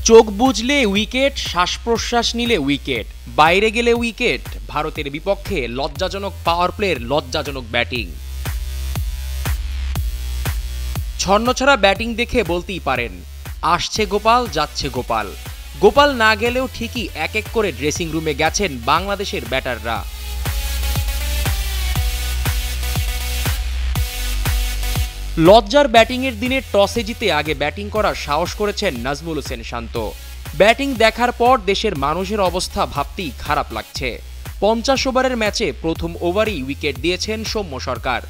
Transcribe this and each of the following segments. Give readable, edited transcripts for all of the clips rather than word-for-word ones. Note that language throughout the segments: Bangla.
চোখ বুজলে উইকেট, শ্বাস প্রশ্বাস নিলে উইকেট, বাইরে গেলে উইকেট। ভারতের বিপক্ষে লজ্জাজনক পাওয়ার প্লের লজ্জাজনক ব্যাটিং। ছন্নছাড়া ব্যাটিং দেখে বলতেই পারেন, আসছে গোপাল, যাচ্ছে গোপাল। গোপাল না গেলেও ঠিকই এক এক করে ড্রেসিং রুমে গেছেন বাংলাদেশের ব্যাটাররা। লজ্জার ব্যাটিংয়ের দিনে টসে জিতে আগে ব্যাটিং করার সাহস করেছেন নাজমুল হোসেন শান্ত। ব্যাটিং দেখার পর দেশের মানুষের অবস্থা ভাবতেই খারাপ লাগছে। 50 ওভারের ম্যাচে প্রথম ওভারেই উইকেট দিয়েছেন সৌম্য সরকার।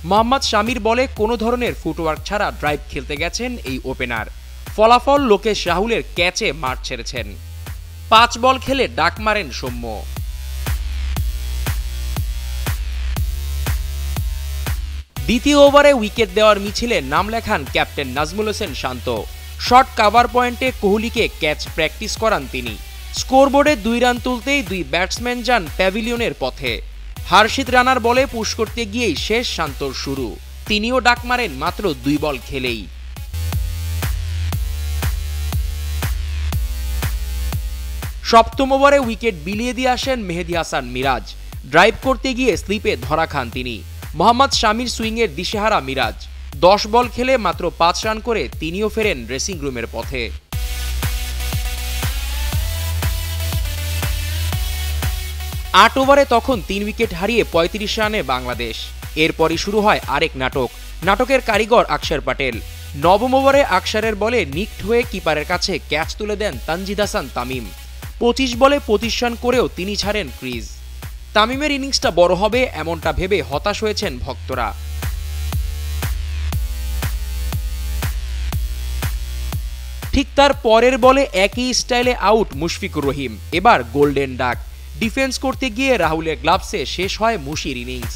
মোহাম্মদ শামির বলে কোনো ধরনের ফুটওয়ার্ক ছাড়া ড্রাইভ খেলতে গেছেন এই ওপেনার। ফলাফল লোকেশ রাহুলের ক্যাচে মাঠ ছেড়েছেন। 5 বল খেলে ডাক মারেন সৌম্য। দ্বিতীয় ওভারে উইকেট দেওয়ার মিছিলে নাম লেখান ক্যাপ্টেন নাজমুল হোসেন শান্ত। শর্ট কাভার পয়েন্টে কোহলিকে ক্যাচ প্র্যাকটিস করান তিনি। স্কোরবোর্ডে 2 রান তুলতেই 2 ব্যাটসম্যান যান প্যাভিলিয়নের পথে। হর্ষিত রানার বলে পুশ করতে গিয়েই শেষ শান্তর শুরু। তিনিও ডাক মারেন মাত্র 2 বল খেলেই। সপ্তম ওভারে উইকেট বিলিয়ে দিয়ে আসেন মেহেদী হাসান মিরাজ। ড্রাইভ করতে গিয়ে স্লিপে ধরা খান তিনি। মোহাম্মদ শামির সুইংয়ের দিশেহারা মিরাজ 10 বল খেলে মাত্র 5 রান করে তিনিও ফেরেন ড্রেসিং রুমের পথে। 8 ওভারে তখন 3 উইকেট হারিয়ে 35 রানে বাংলাদেশ। এরপরই শুরু হয় আরেক নাটক। নাটকের কারিগর আকসার প্যাটেল। নবম ওভারে আকসারের বলে নিকড হয়ে কিপারের কাছে ক্যাচ তুলে দেন তানজিদ হাসান তামিম। 25 বলে 25 রান করেও তিনি ছাড়েন ক্রিজ। তামিমের ইনিংসটা বড় হবে এমনটা ভেবে হতাশ হয়েছেন ভক্তরা। ঠিক তার পরের বলে একই স্টাইলে আউট মুশফিকুর রহিম। এবার গোল্ডেন ডাক। ডিফেন্স করতে গিয়ে রাহুলের গ্লাভসে শেষ হয় মুশির ইনিংস।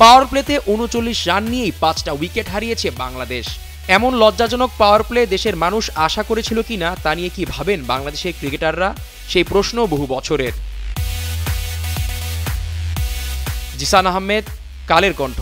পাওয়ার প্লেতে 39 রান নিয়েই 5টা উইকেট হারিয়েছে বাংলাদেশ। এমন লজ্জাজনক পাওয়ার প্লে দেশের মানুষ আশা করেছিল কিনা তা নিয়ে কি ভাবেন বাংলাদেশের ক্রিকেটাররা, সেই প্রশ্ন বহু বছরের। জিসান আহমেদ, কালের কণ্ঠ।